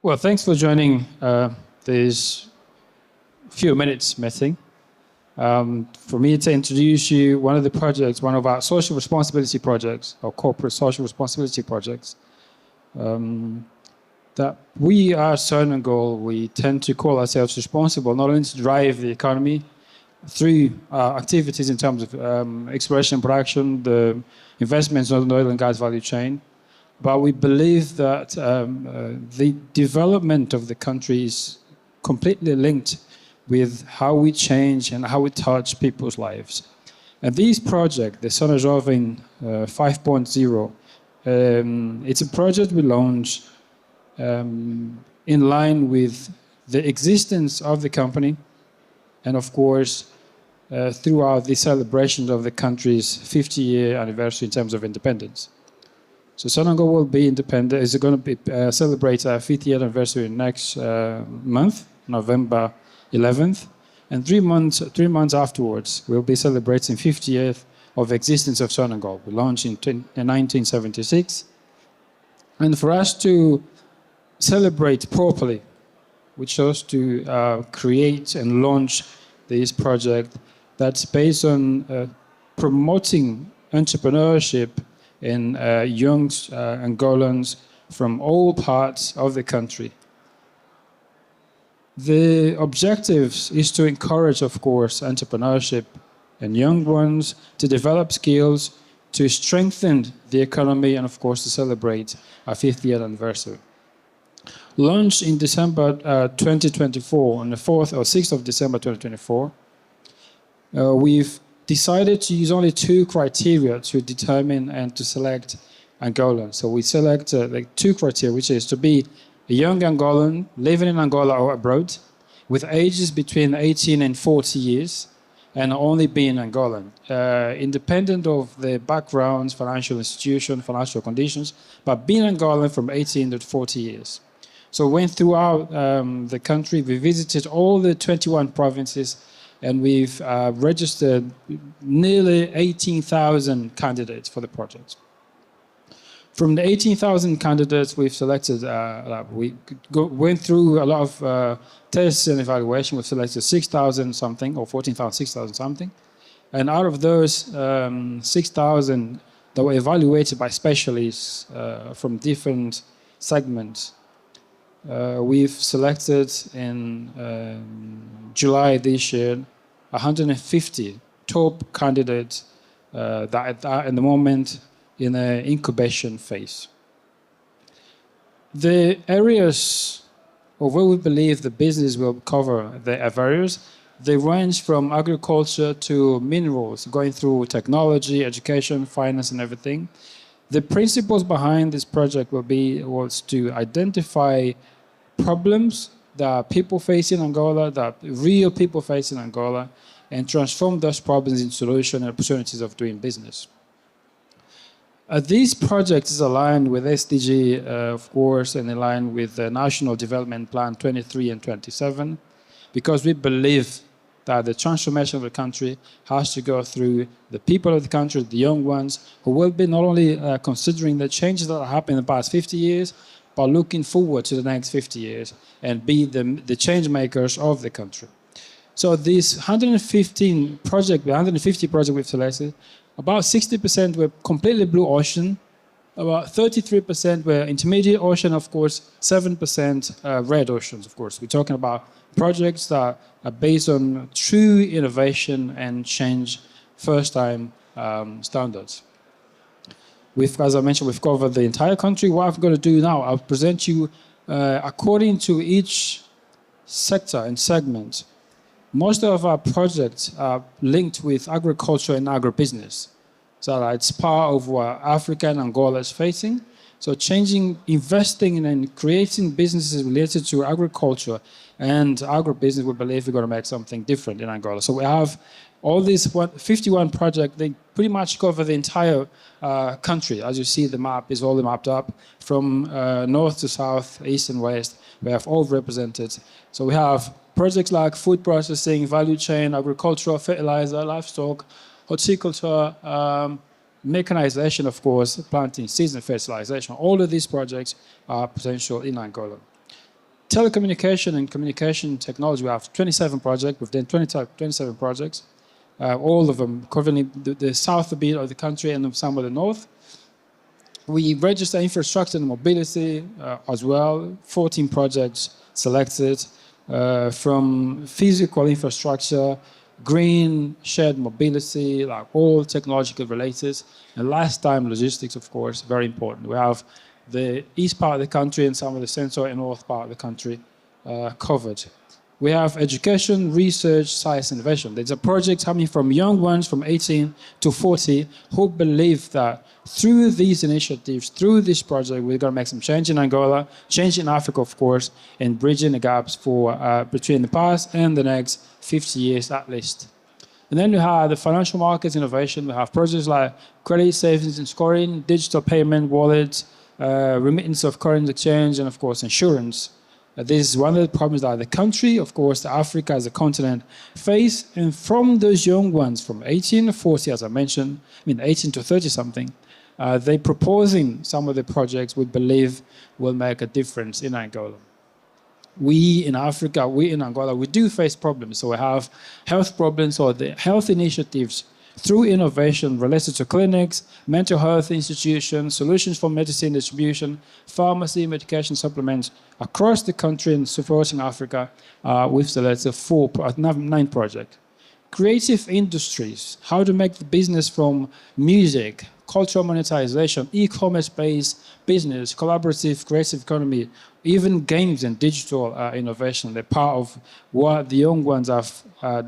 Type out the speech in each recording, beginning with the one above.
Well, thanks for joining this few minutes meeting. For me to introduce you one of the projects, one of our social responsibility projects, or corporate social responsibility projects, that we are Sonangol, we tend to call ourselves responsible not only to drive the economy through activities in terms of exploration and production, the investments on the oil and gas value chain, but we believe that the development of the country is completely linked with how we change and how we touch people's lives. And this project, the SonaJovem 5.0, it's a project we launched in line with the existence of the company and, of course, throughout the celebrations of the country's 50-year anniversary in terms of independence. So Sonangol will be independent. Is going to be celebrate our 50th anniversary next month, November 11th, and 3 months afterwards, we'll be celebrating 50th of existence of Sonangol. We launched in 1976, and for us to celebrate properly, we chose to create and launch this project that's based on promoting entrepreneurship in young Angolans from all parts of the country. The objective is to encourage, of course, entrepreneurship in young ones, to develop skills, to strengthen the economy, and, of course, to celebrate our 50th anniversary. Launched in December 2024, on the 4th or 6th of December 2024, we've decided to use only 2 criteria to determine and to select Angolans. So we select 2 criteria, which is to be a young Angolan living in Angola or abroad, with ages between 18 and 40 years, and only being Angolan, independent of the backgrounds, financial institution, financial conditions, but being Angolan from 18 to 40 years. So we went throughout the country, we visited all the 21 provinces, and we've registered nearly 18,000 candidates for the project. From the 18,000 candidates we've selected, we went through a lot of tests and evaluation. We've selected 6,000 something, or 14,000, 6,000 something. And out of those 6,000 that were evaluated by specialists from different segments, we've selected in July this year 150 top candidates that are in the moment in an incubation phase. The areas of where we believe the business will cover the areas, they range from agriculture to minerals, going through technology, education, finance, and everything. The principles behind this project was to identify problems that people face in Angola, that real people face in Angola, and transform those problems into solutions and opportunities of doing business. This project is aligned with SDG, of course, and aligned with the National Development Plan 23 and 27, because we believe that the transformation of the country has to go through the people of the country, the young ones, who will be not only considering the changes that have happened in the past 50 years, but looking forward to the next 50 years and be the change makers of the country. So this 150 project we've selected, about 60% were completely blue ocean, about 33% were intermediate ocean, of course, 7% red oceans, of course. We're talking about projects that are based on true innovation and change first-time standards. As I mentioned, we've covered the entire country. What I'm going to do now, I'll present you, according to each sector and segment, most of our projects are linked with agriculture and agribusiness. So it's part of what Africa and Angola is facing. So investing and creating businesses related to agriculture and agribusiness, we believe we're going to make something different in Angola. So we have all these 51 projects, they pretty much cover the entire country. As you see, the map is all mapped up from north to south, east and west. We have all represented. So we have projects like food processing, value chain, agricultural, fertilizer, livestock, horticulture, mechanization, of course, planting, seeds and fertilization. All of these projects are potential in Angola. Telecommunication and communication technology, we have 27 projects. We've done 27 projects, all of them covering the south a bit of the country and some of the north. We register infrastructure and mobility as well, 14 projects selected from physical infrastructure, green shared mobility, like all technological related, and last time logistics, of course, very important. We have the east part of the country and some of the central and north part of the country covered. We have education, research, science, innovation. There's a project coming from young ones from 18 to 40 who believe that through these initiatives, through this project, we're going to make some change in Angola, change in Africa, of course, and bridging the gaps for between the past and the next 50 years at least. And then we have the financial markets innovation. We have projects like credit savings and scoring, digital payment wallets, remittance of current exchange, and of course, insurance. This is one of the problems that the country, of course, Africa as a continent, face. And from those young ones, from 18 to 40, as I mentioned, 18 to 30 something, they're proposing some of the projects we believe will make a difference in Angola. We in Africa, we in Angola, we do face problems. So we have health problems or the health initiatives through innovation related to clinics, mental health institutions, solutions for medicine distribution, pharmacy, medication supplements across the country and supporting Africa. We've selected 9 projects. Creative industries, how to make the business from music, cultural monetization, e-commerce-based business, collaborative, creative economy, even games and digital innovation. They're part of what the young ones have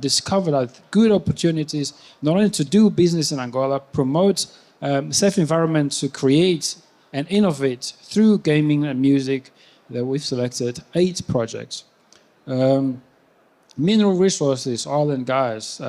discovered as good opportunities, not only to do business in Angola, promote safe environment to create and innovate through gaming and music. That we've selected 8 projects. Mineral resources, oil and gas,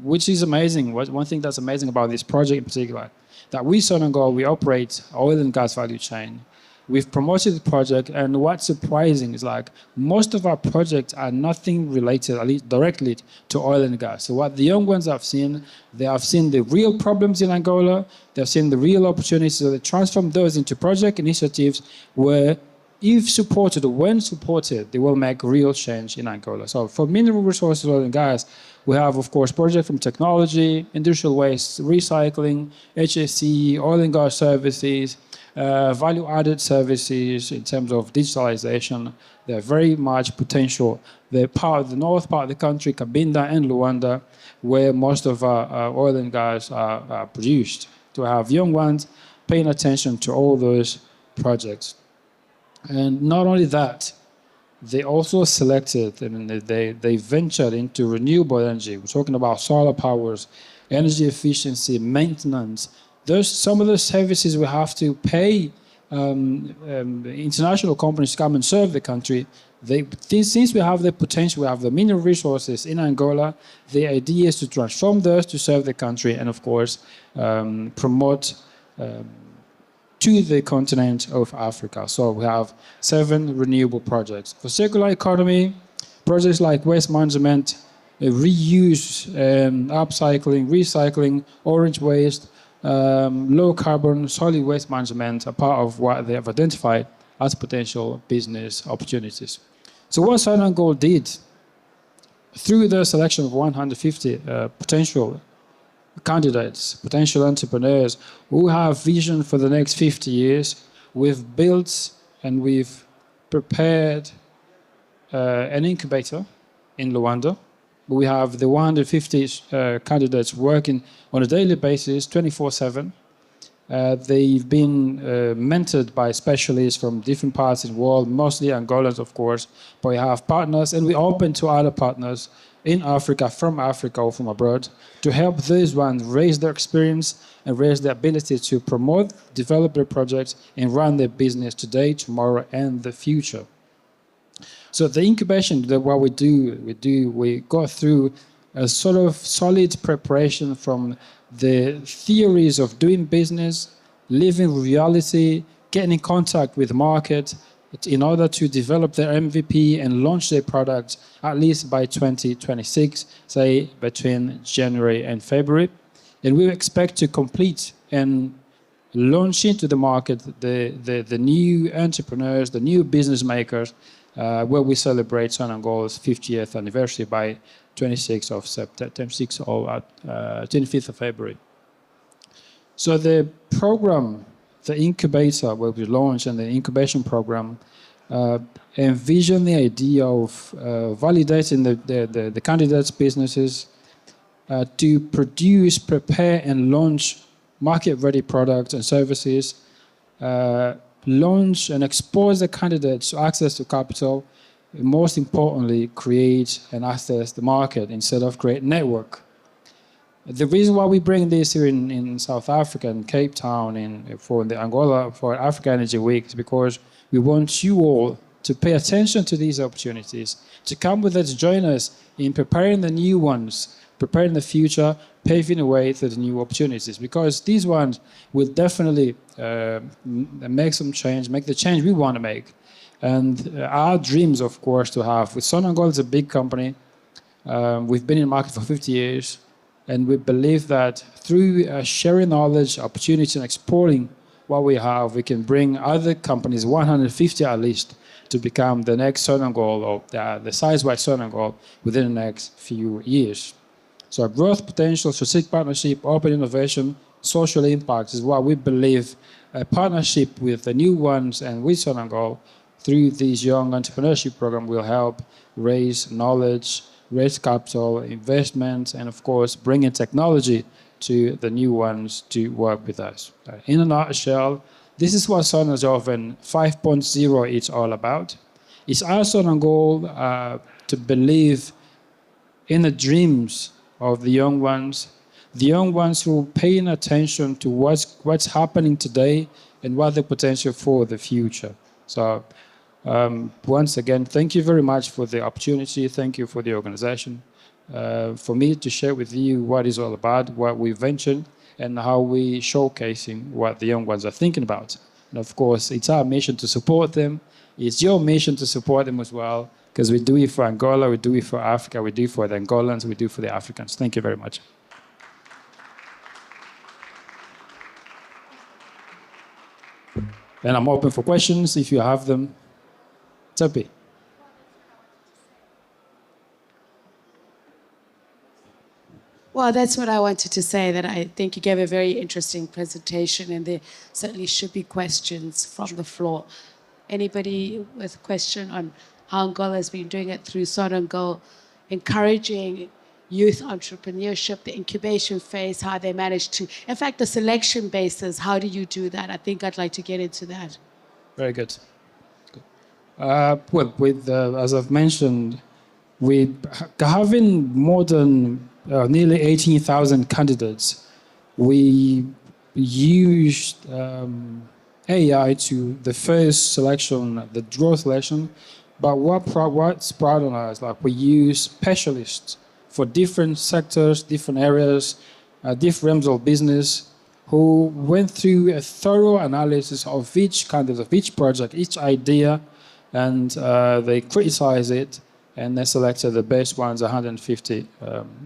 which is amazing. One thing that's amazing about this project in particular, that we, Sonangol, we operate oil and gas value chain. We've promoted the project, and what's surprising is like most of our projects are nothing related, at least directly, to oil and gas. So what the young ones have seen, they have seen the real problems in Angola, they've seen the real opportunities, so they transform those into project initiatives where, if supported or when supported, they will make real change in Angola. So for mineral resources, oil and gas, we have, of course, projects from technology, industrial waste, recycling, HSE, oil and gas services, value-added services in terms of digitalization. They're very much potential. They're part of the north part of the country, Cabinda and Luanda, where most of our oil and gas are produced. To have young ones paying attention to all those projects. And not only that, they also selected, they ventured into renewable energy. We're talking about solar powers, energy efficiency, maintenance. Some of those services we have to pay international companies to come and serve the country. Since we have the potential, we have the mineral resources in Angola, the idea is to transform those to serve the country and, of course, promote to the continent of Africa. So we have 7 renewable projects. For circular economy, projects like waste management, reuse, upcycling, recycling, orange waste, low carbon, solid waste management are part of what they have identified as potential business opportunities. So what Sonangol did through the selection of 150 potential candidates, potential entrepreneurs who have vision for the next 50 years, we've built and we've prepared an incubator in Luanda. We have the 150 candidates working on a daily basis, 24/7. They've been mentored by specialists from different parts of the world, mostly Angolans, of course, but we have partners, and we're open to other partners in Africa, from Africa or from abroad, to help these ones raise their experience and raise their ability to promote, develop their projects, and run their business today, tomorrow, and the future. So the incubation, what we go through a sort of solid preparation from the theories of doing business, living reality, getting in contact with the market, in order to develop their MVP and launch their product at least by 2026, say between January and February. And we expect to complete and launch into the market the new entrepreneurs, the new business makers where we celebrate Sonangol's 50th anniversary by 26th of September, 25th of February. So the program, the incubator will be launched, and the incubation program envision the idea of validating the candidates' businesses to produce, prepare, and launch market-ready products and services, launch and expose the candidates to access to capital, and most importantly, create and access the market instead of create network. The reason why we bring this here in South Africa, in Cape Town, for the Angola, for Africa Energy Week, is because we want you all to pay attention to these opportunities, to come with us, join us in preparing the new ones, preparing the future, paving the way to the new opportunities, because these ones will definitely make some change, make the change we want to make. And our dreams, of course, to have, with Sonangol is a big company. We've been in the market for 50 years, and we believe that through sharing knowledge, opportunity, and exploring what we have, we can bring other companies, 150 at least, to become the next Sonangol, or the size-wide Sonangol, within the next few years. So growth potential, strategic partnership, open innovation, social impact is what we believe a partnership with the new ones and with Sonangol through this young entrepreneurship program will help raise knowledge, raise capital, investments, and of course, bring in technology to the new ones to work with us. In a nutshell, this is what SonaJovem 5.0 is all about. It's our Sonangol to believe in the dreams of the young ones who are paying attention to what's happening today and what the potential for the future. So once again, thank you very much for the opportunity. Thank you for the organization. For me to share with you what it's all about, what we ventured, and how we showcasing what the young ones are thinking about. And of course, it's our mission to support them. It's your mission to support them as well, because we do it for Angola, we do it for Africa, we do it for the Angolans, we do it for the Africans. Thank you very much. And I'm open for questions if you have them. Tsepi. Well, that's what I wanted to say, that I think you gave a very interesting presentation, and there certainly should be questions from the floor. Anybody with a question on how Angola has been doing it through Sonangol, encouraging youth entrepreneurship, the incubation phase, how they manage to, in fact, the selection basis, how do you do that? I think I'd like to get into that. Very good. Well, as I've mentioned, we having more than nearly 18,000 candidates, we used AI to the first selection, the draw selection. But what's proud on us, like we use specialists for different sectors, different areas, different realms of business, who went through a thorough analysis of each candidate, of each project, each idea, and they criticize it, and they selected the best ones, 150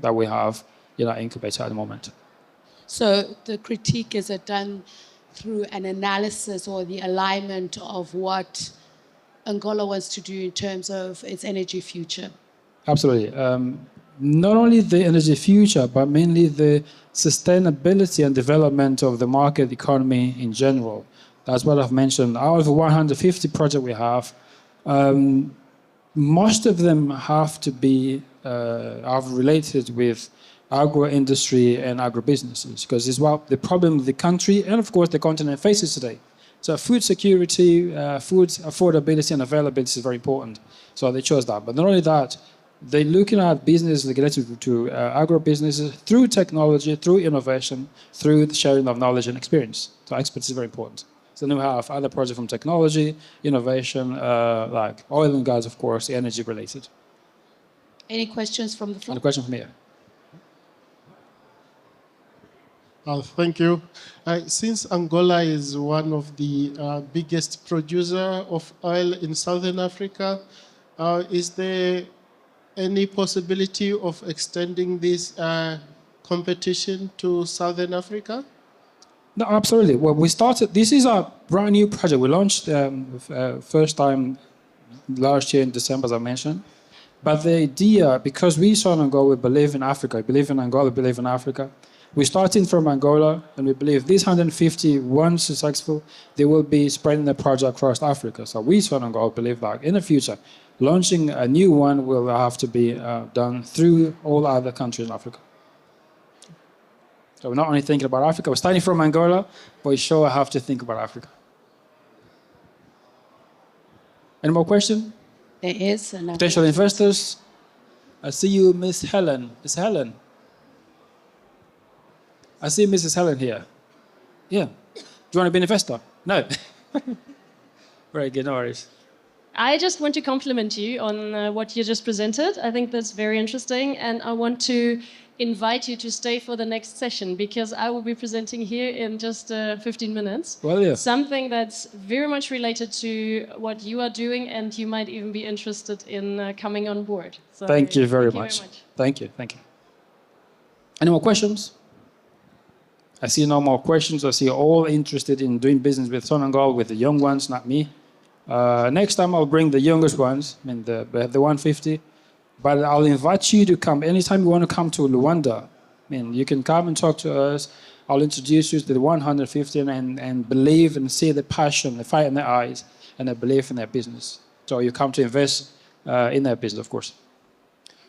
that we have in our incubator at the moment. So the critique, is it done through an analysis or the alignment of what Angola wants to do in terms of its energy future? Absolutely. Not only the energy future, but mainly the sustainability and development of the market economy in general. That's what I've mentioned. Out of the 150 projects we have, most of them have to be are related with agro-industry and agribusinesses, because it's what the problem the country and, of course, the continent faces today. So food security, food affordability and availability is very important. So they chose that. But not only that, they're looking at business related to agro-businesses through technology, through innovation, through the sharing of knowledge and experience. So expertise is very important. So then we have other projects from technology, innovation, like oil and gas, of course, energy related. Any questions from the floor? And a question from here. Thank you. Since Angola is one of the biggest producer of oil in Southern Africa, is there any possibility of extending this competition to Southern Africa? No, absolutely. Well, we started, this is a brand new project. We launched first time last year in December, as I mentioned. But the idea, because we Sonangol, we believe in Africa, we believe in Angola, we believe in Africa. We're starting from Angola, and we believe these 150, once successful, they will be spreading the project across Africa. So we Sonangol believe that in the future, launching a new one will have to be done through all other countries in Africa. So we're not only thinking about Africa, we're starting from Angola, but we sure have to think about Africa. Any more questions? There is another. Potential investors? I see you, Miss Helen. Miss Helen. I see Mrs. Helen here. Yeah. Do you want to be an investor? No. Very good, no worries. I just want to compliment you on what you just presented. I think that's very interesting, and I want to invite you to stay for the next session because I will be presenting here in just 15 minutes. Well, yeah. Something that's very much related to what you are doing, and you might even be interested in coming on board. So Thank you very much. Thank you. Any more questions? I see no more questions. I see you're all interested in doing business with Sonangol, with the young ones, not me. Next time I'll bring the youngest ones, I mean the 150. But I'll invite you to come anytime you want to come to Luanda. I mean, you can come and talk to us. I'll introduce you to the 150 and believe and see the passion, the fire in their eyes, and the belief in their business. So you come to invest in their business, of course.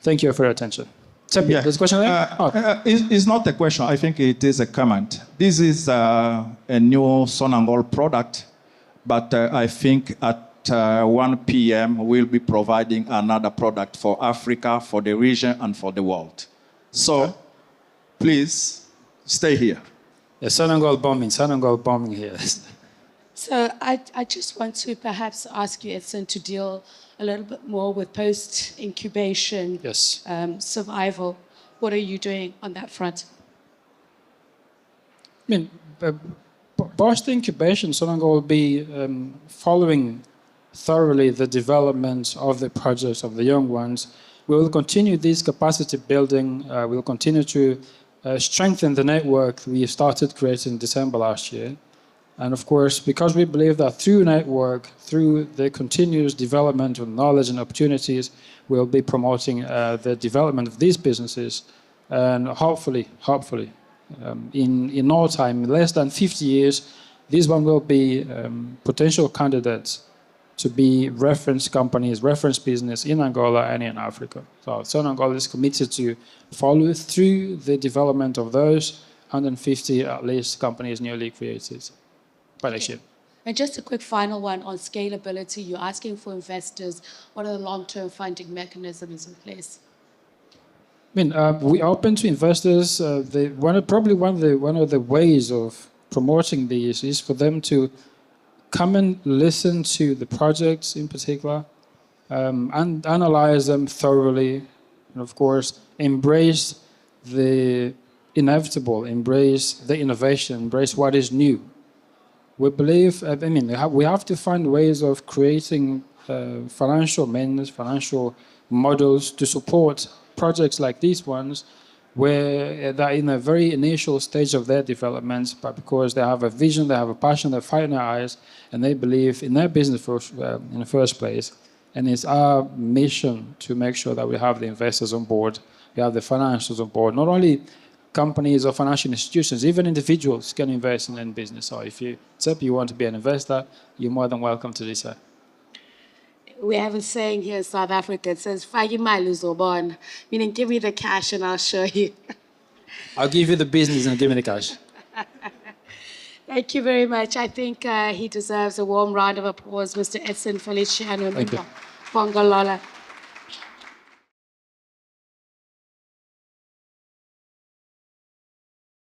Thank you for your attention. Yeah. There's a question there? It's not a question. I think it is a comment. This is a new Sonangol product, but I think at 1 p.m. we'll be providing another product for Africa, for the region, and for the world. So, please stay here. Yeah, Sonangol bombing here. So I just want to perhaps ask you, Edson, to deal a little bit more with post-incubation Yes. survival. What are you doing on that front? I mean, post-incubation, Sonangol will be following thoroughly the development of the projects of the young ones. We will continue this capacity building. We will continue to strengthen the network we started creating in December last year. And of course, because we believe that through network, through the continuous development of knowledge and opportunities, we'll be promoting the development of these businesses. And hopefully, in no time, less than 50 years, this one will be potential candidates to be reference companies, reference business in Angola and in Africa. So Sonangol is committed to follow through the development of those 150 at least companies newly created by next year. And just a quick final one on scalability. You're asking for investors. What are the long-term funding mechanisms in place? I mean, we open to investors. One of the ways of promoting these is for them to come and listen to the projects in particular, and analyze them thoroughly, and of course, embrace the inevitable, embrace the innovation, embrace what is new. We believe, we have to find ways of creating financial means, financial models to support projects like these ones, where they're in a very initial stage of their development, but because they have a vision, they have a passion, they fire in their eyes, and they believe in their business in the first place. And it's our mission to make sure that we have the investors on board, we have the financials on board. Not only companies or financial institutions, even individuals can invest in business. So if you want to be an investor, you're more than welcome to do so. We have a saying here in South Africa. It says, "Fake imali uzobona," meaning give me the cash and I'll show you. I'll give you the business and give me the cash. Thank you very much. I think he deserves a warm round of applause, Mr. Edson Pongolola.